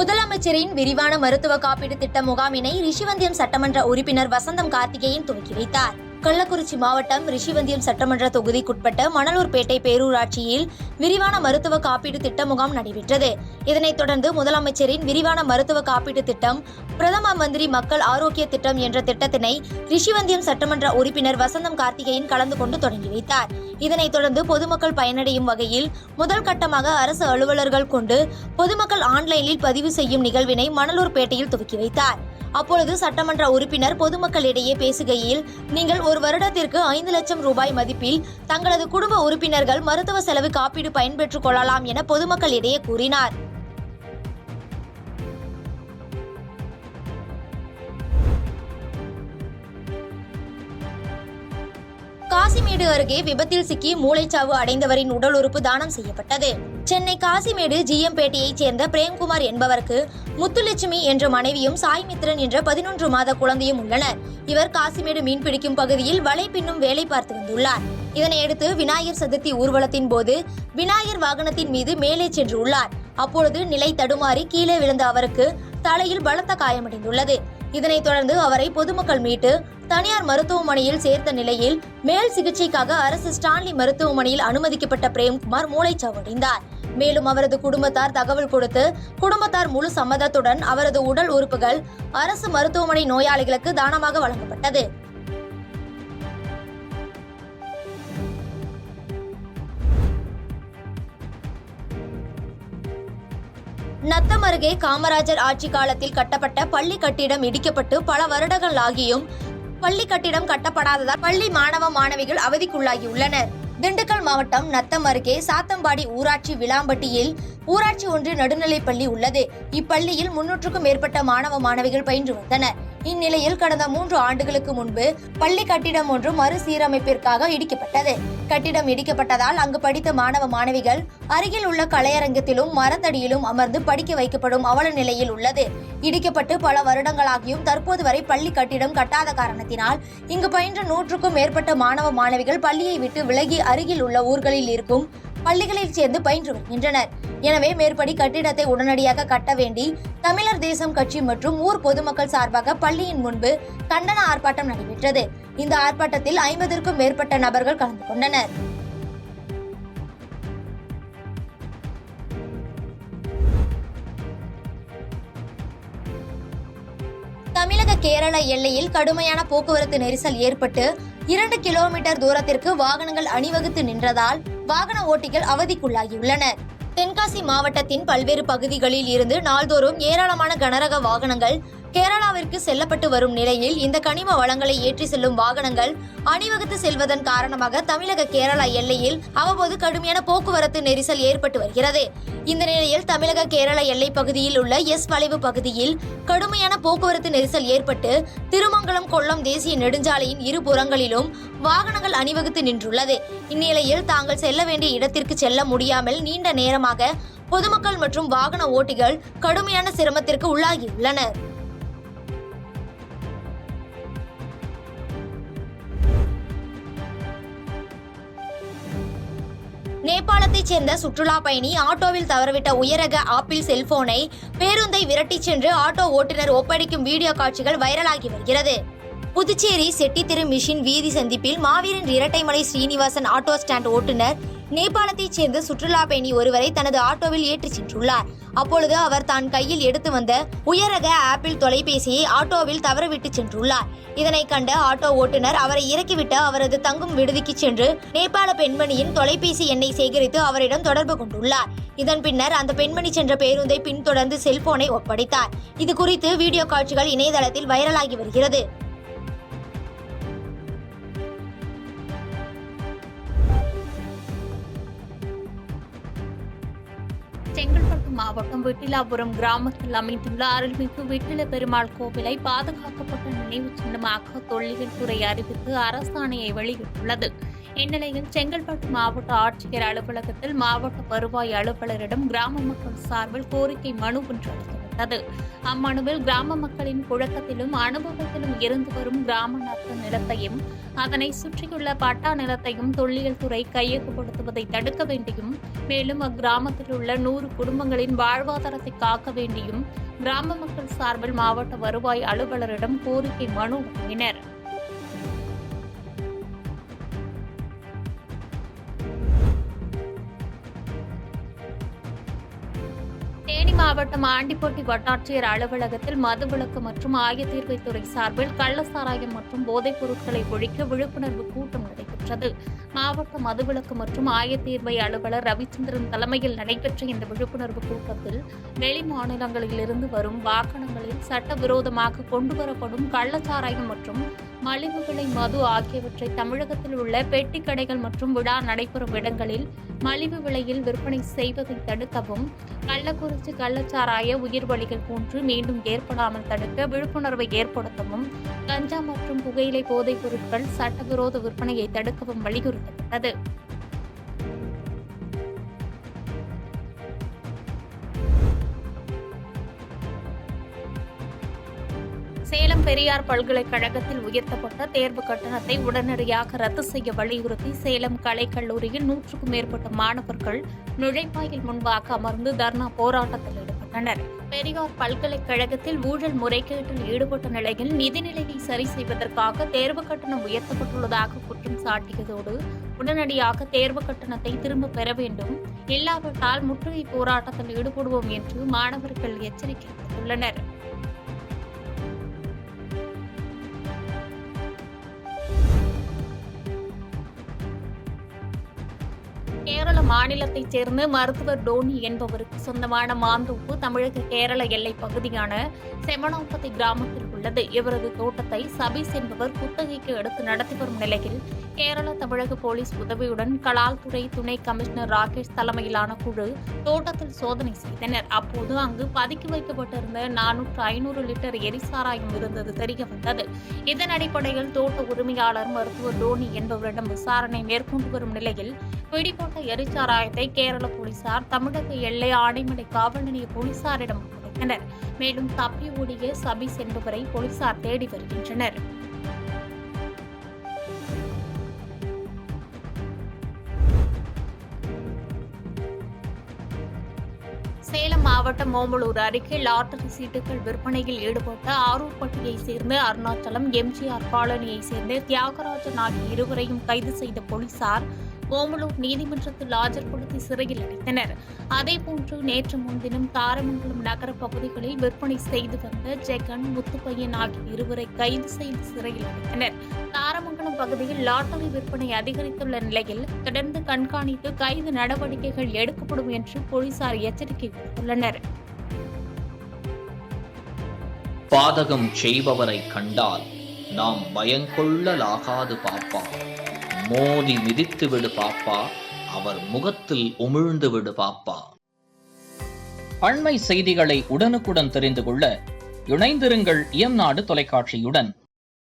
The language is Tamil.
முதலமைச்சரின் விரிவான மருத்துவ காப்பீடு திட்ட முகாமினை ரிஷிவந்தியம் சட்டமன்ற உறுப்பினர் வசந்தம் கார்த்திகேயன் துவக்கி வைத்தார். கள்ளக்குறிச்சி மாவட்டம் ரிஷிவந்தியம் சட்டமன்ற தொகுதிக்குட்பட்ட மணலூர்பேட்டை பேரூராட்சியில் விரிவான மருத்துவ காப்பீடு திட்ட முகாம் நடைபெற்றது. இதனைத் தொடர்ந்து முதலமைச்சரின் விரிவான மருத்துவ காப்பீடு திட்டம், பிரதம மந்திரி மக்கள் ஆரோக்கிய திட்டம் என்ற திட்டத்தினை ரிஷிவந்தியம் சட்டமன்ற உறுப்பினர் வசந்தம் கார்த்திகேயன் கலந்து கொண்டு தொடங்கி வைத்தார். இதனைத் தொடர்ந்து பொதுமக்கள் பயனடையும் வகையில் முதல் கட்டமாக அரசு அலுவலர்கள் கொண்டு பொதுமக்கள் ஆன்லைனில் பதிவு செய்யும் நிகழ்வினை மணலூர்பேட்டையில் துவக்கி வைத்தார். அப்பொழுது சட்டமன்ற உறுப்பினர் பொதுமக்களிடையே பேசுகையில், நீங்கள் ஒரு வருடத்திற்கு 5 லட்சம் ரூபாய் மதிப்பில் தங்களது குடும்ப உறுப்பினர்கள் மருத்துவ செலவு காப்பீடு பயன்பெற்றுக் கொள்ளலாம் என பொதுமக்களிடையே கூறினார். காசிமேடு அருகே விபத்தில் சிக்கி மூளைச்சாவு அடைந்தவரின் உடல் உறுப்பு தானம் செய்யப்பட்டது. சென்னை காசிமேடு ஜிஎம்பேட்டையைச் சேர்ந்த பிரேம்குமார் என்பவருக்கு முத்துலட்சுமி என்ற மனைவியும் சாய்மித்ரன் என்ற 11 மாத குழந்தையும் உள்ளனர். இவர் காசிமேடு மீன்பிடிக்கும் பகுதியில் வலை பின்னும் வேலை பார்த்து வந்துள்ளார். இதனையடுத்து விநாயகர் சதுர்த்தி ஊர்வலத்தின் போது விநாயகர் வாகனத்தின் மீது மேலே சென்றுள்ளார். அப்பொழுது நிலை தடுமாறி கீழே விழுந்த அவருக்கு தலையில் பலத்த காயமடைந்துள்ளது. இதனைத் தொடர்ந்து அவரை பொதுமக்கள் மீட்டு தனியார் மருத்துவமனையில் சேர்த்த நிலையில் மேல் சிகிச்சைக்காக அரசு ஸ்டான்லி மருத்துவமனையில் அனுமதிக்கப்பட்ட பிரேம்குமார் மூளைச்சாவடைந்தார். மேலும் அவரது குடும்பத்தார் தகவல் கொடுத்து குடும்பத்தார் முழு சம்மதத்துடன் அவரது உடல் உறுப்புகள் அரசு மருத்துவமனை நோயாளிகளுக்கு தானமாக வழங்கப்பட்டது. நத்தம் அருகே காமராஜர் ஆட்சி காலத்தில் கட்டப்பட்ட பள்ளி கட்டிடம் இடிக்கப்பட்டு பல வருடங்கள் ஆகியும் பள்ளி கட்டிடம் கட்டப்படாததால் பள்ளி மாணவ மாணவிகள் அவதிக்குள்ளாகியுள்ளனர். திண்டுக்கல் மாவட்டம் நத்தம் அருகே சாத்தம்பாடி ஊராட்சி விளாம்பட்டியில் ஊராட்சி ஒன்றிய நடுநிலைப்பள்ளி உள்ளது. இப்பள்ளியில் 300க்கும் மேற்பட்ட மாணவ மாணவிகள் பயின்று வந்தனர். இந்நிலையில் கடந்த 3 ஆண்டுகளுக்கு முன்பு பள்ளி கட்டிடம் ஒன்று மறுசீரமைப்பிற்காக இடிக்கப்பட்டது. கட்டிடம் இடிக்கப்பட்டதால் அங்கு படித்த மாணவ மாணவிகள் அருகில் உள்ள கலையரங்கத்திலும் மரத்தடியிலும் அமர்ந்து படிக்க வைக்கப்படும் அவல நிலையில் உள்ளது. இடிக்கப்பட்டு பல வருடங்களாகியும் தற்போது வரை பள்ளி கட்டிடம் கட்டாத காரணத்தினால் இங்கு பயின்ற 100க்கும் மேற்பட்ட மாணவ மாணவிகள் பள்ளியை விட்டு விலகி அருகில் உள்ள ஊர்களில் இருக்கும் பள்ளிகளில் சேர்ந்து பயின்று வருகின்றனர். எனவே மேற்படி கட்டிடத்தை உடனடியாக கட்ட வேண்டி தமிழர் தேசம் கட்சி மற்றும் ஊர் பொதுமக்கள் சார்பாக பள்ளியின் முன்பு கண்டன ஆர்ப்பாட்டம் நடைபெற்றது. இந்த ஆர்ப்பாட்டத்தில் 50க்கும் மேற்பட்ட நபர்கள் கலந்து கொண்டனர். தமிழக கேரள எல்லையில் கடுமையான போக்குவரத்து நெரிசல் ஏற்பட்டு 2 கிலோமீட்டர் தூரத்திற்கு வாகனங்கள் அணிவகுத்து நின்றதால் வாகன ஓட்டிகள் அவதிக்குள்ளாகியுள்ளனர். தென்காசி மாவட்டத்தின் பல்வேறு பகுதிகளில் இருந்து நாள்தோறும் ஏராளமான கனரக வாகனங்கள் கேரளாவிற்கு செல்லப்பட்டு வரும் நிலையில் இந்த கனிம வளங்களை ஏற்றி செல்லும் வாகனங்கள் அணிவகுத்து செல்வதன் காரணமாக தமிழக கேரளா எல்லையில் அவ்வப்போது கடுமையான போக்குவரத்து நெரிசல் ஏற்பட்டு வருகிறது. இந்த நிலையில் தமிழக கேரள எல்லை பகுதியில் உள்ள எஸ் வளைவு பகுதியில் கடுமையான போக்குவரத்து நெரிசல் ஏற்பட்டு திருமங்கலம் கொல்லம் தேசிய நெடுஞ்சாலையின் இரு புறங்களிலும் வாகனங்கள் அணிவகுத்து நின்றுள்ளது. இந்நிலையில் தாங்கள் செல்ல வேண்டிய இடத்திற்கு செல்ல முடியாமல் நீண்ட நேரமாக பொதுமக்கள் மற்றும் வாகன ஓட்டிகள் கடுமையான சிரமத்திற்கு உள்ளாகியுள்ளனர். நேபாளத்தைச் சேர்ந்த சுற்றுலா பயணி ஆட்டோவில் தவறவிட்ட உயரக ஆப்பிள் செல்போனை பேருந்தை விரட்டிச் சென்று ஆட்டோ ஓட்டுநர் ஒப்படைக்கும் வீடியோ காட்சிகள் வைரலாகி வருகிறது. புதுச்சேரி செட்டித்திரு மிஷின் வீதி சந்திப்பில் மாவீரன் இரட்டைமலை ஸ்ரீனிவாசன் ஆட்டோ ஸ்டாண்ட் ஓட்டுநர் நேபாளத்தைச் சேர்ந்த சுற்றுலா பயணி ஒருவரை தனது ஆட்டோவில் ஏற்றிச் சென்றுள்ளார். அப்பொழுது அவர் தான் கையில் எடுத்து வந்த உயரக ஆப்பிள் தொலைபேசியை ஆட்டோவில் தவறவிட்டு சென்றுள்ளார். இதனை கண்ட ஆட்டோ ஓட்டுநர் அவரை இறக்கிவிட்டு அவரது தங்கும் விடுதிக்கு சென்று நேபாள பெண்மணியின் தொலைபேசி எண்ணை சேகரித்து அவரிடம் தொடர்பு கொண்டுள்ளார். இதன் பின்னர் அந்த பெண்மணி சென்ற பேருந்தை பின்தொடர்ந்து செல்போனை ஒப்படைத்தார். இது குறித்து வீடியோ காட்சிகள் இணையதளத்தில் வைரலாகி வருகிறது. செங்கல்பட்டு மாவட்டம் விட்டிலாபுரம் கிராமத்தில் அமைந்துள்ள அருள்மிகு விட்டில பெருமாள் கோவிலை பாதுகாக்கப்பட்ட நினைவு சின்னமாக தொல்லியல் துறை அறிவித்து அரசாணையை வெளியிட்டுள்ளது. இந்நிலையில் செங்கல்பட்டு மாவட்ட ஆட்சியர் அலுவலகத்தில் மாவட்ட வருவாய் அலுவலரிடம் கிராம மக்கள் சார்பில் கோரிக்கை மனு ஒன்று அளிக்கப்பட்டது. தெரிவிக்கப்பட்டது. அம்மனுவில் கிராம மக்களின் புழக்கத்திலும் அனுபவத்திலும் இருந்து வரும் கிராம நத்த நிலத்தையும் அதனை சுற்றியுள்ள பட்டா நிலத்தையும் தொல்லியல் துறை கையகப்படுத்துவதை தடுக்க வேண்டியும், மேலும் அக்கிராமத்தில் உள்ள 100 குடும்பங்களின் வாழ்வாதாரத்தை காக்க வேண்டியும் கிராம மக்கள் சார்பில் மாவட்ட வருவாய் அலுவலரிடம் கோரிக்கை மனு வழங்கினர். தேனி மாவட்டம் ஆண்டிப்பட்டி வட்டாட்சியர் அலுவலகத்தில் மதுவிலக்கு மற்றும் ஆயத்தீர்வைத்துறை சார்பில் கள்ளசாராயம் மற்றும் போதைப் பொருட்களை ஒழிக்க விழிப்புணர்வு கூட்டம் நடைபெற்றது. மாவட்ட மதுவிலக்கு மற்றும் ஆயத்தீர்வை அலுவலர் ரவிச்சந்திரன் தலைமையில் நடைபெற்ற இந்த விழிப்புணர்வு கூட்டத்தில் வெளி மாநிலங்களிலிருந்து வரும் வாகனங்களில் சட்டவிரோதமாக கொண்டுவரப்படும் கள்ளச்சாராயம் மற்றும் மலிவு விலை மது ஆகியவற்றை தமிழகத்தில் உள்ள பெட்டி கடைகள் மற்றும் விழா நடைபெறும் இடங்களில் மலிவு விலையில் விற்பனை செய்வதை தடுக்கவும், கள்ளக்குறிச்சி கள்ளச்சாராய உயிர்வலிகள் போன்று மீண்டும் ஏற்படாமல் தடுக்க விழிப்புணர்வை ஏற்படுத்தவும், கஞ்சா மற்றும் புகையிலை போதைப் பொருட்கள் சட்டவிரோத விற்பனையை தடுக்கவும் வலியுறுத்தப்பட்டது. சேலம் பெரியார் பல்கலைக்கழகத்தில் உயர்த்தப்பட்ட தேர்வு கட்டணத்தை உடனடியாக ரத்து செய்ய வலியுறுத்தி சேலம் கலைக்கல்லூரியில் 100க்கும் மேற்பட்ட மாணவர்கள் நுழைவாயில் முன்பாக அமர்ந்து தர்ணா போராட்டத்தில் ஈடுபட்டனர். பெரியார் பல்கலைக்கழகத்தில் ஊழல் முறைகேட்டில் ஈடுபட்ட நிலையில் நிதிநிலையை சரி செய்வதற்காக தேர்வு கட்டணம் உயர்த்தப்பட்டுள்ளதாக குற்றம் சாட்டியதோடு உடனடியாக தேர்வு கட்டணத்தை திரும்ப பெற வேண்டும், இல்லாவிட்டால் முற்றுகை போராட்டத்தில் ஈடுபடுவோம் என்று மாணவர்கள் எச்சரிக்கை விடுத்துள்ளனர். கேரள மாநிலத்தைச் சேர்ந்த மருத்துவர் டோனி என்பவருக்கு சொந்தமான மாந்தோப்பு தமிழக கேரள எல்லைப் பகுதியான செமனாப்பதி கிராமத்தில் உள்ளது. இவரது தோட்டத்தை சபீஸ் என்பவர் குத்தகைக்கு எடுத்து நடத்தி வரும் நிலையில் கேரள தமிழக போலீஸ் உதவியுடன் கலால்துறை துணை கமிஷனர் ராகேஷ் தலைமையிலான குழு தோட்டத்தில் சோதனை செய்தனர். அப்போது அங்கு பதுக்கி வைக்கப்பட்டிருந்த 400-500 லிட்டர் எரிசாராயம் இருந்தது தெரிய வந்தது. இதன் அடிப்படையில் தோட்ட உரிமையாளர் மருத்துவர் டோனி என்பவரிடம் விசாரணை மேற்கொண்டு வரும் நிலையில் பிடிபட்ட எரிசாராயத்தை கேரள போலீசார் தமிழக எல்லை ஆனைமலை காவல் நிலைய போலீசாரிடம் ஒப்படைத்தனர். மேலும் தப்பி ஓடிய சபீஸ் என்பவரை போலீசார் தேடி வருகின்றனர். சேலம் மாவட்டம் ஓமலூர் அருகே லாட்டரி சீட்டுகள் விற்பனையில் ஈடுபட்ட ஆரூர்பட்டியைச் சேர்ந்த அருணாச்சலம், எம்ஜிஆர் காலனியைச் சேர்ந்த தியாகராஜன் ஆகிய இருவரையும் கைது செய்த போலீசார் ஓமலூர் நீதிமன்றத்தில் ஆஜர்படுத்தி சிறையில் அடைத்தனர். அதேபோன்று நேற்று முன்தினம் தாரமங்கலம் நகர பகுதிகளில் விற்பனை செய்து வந்த ஜெகன், முத்துப்பையன் ஆகிய இருவரை கைது செய்து சிறையில் அடைத்தனர். தாரமங்கலம் பகுதியில் லாட்டரி விற்பனை அதிகரித்துள்ள நிலையில் தொடர்ந்து கண்காணித்து கைது நடவடிக்கைகள் எடுக்கப்படும் என்று போலீசார் எச்சரிக்கை விடுத்துள்ளனர். பாதகம் செய்பவரை கண்டால் நாம் பயங்கொள்ளலாகாது பாப்பா, மோதி மிதித்து விடு பாப்பா, அவர் முகத்தில் உமிழ்ந்து விடு பாப்பா. அண்மை செய்திகளை உடனுக்குடன் தெரிந்து கொள்ள இணைந்திருங்கள் இயம்நாடு தொலைக்காட்சியுடன்.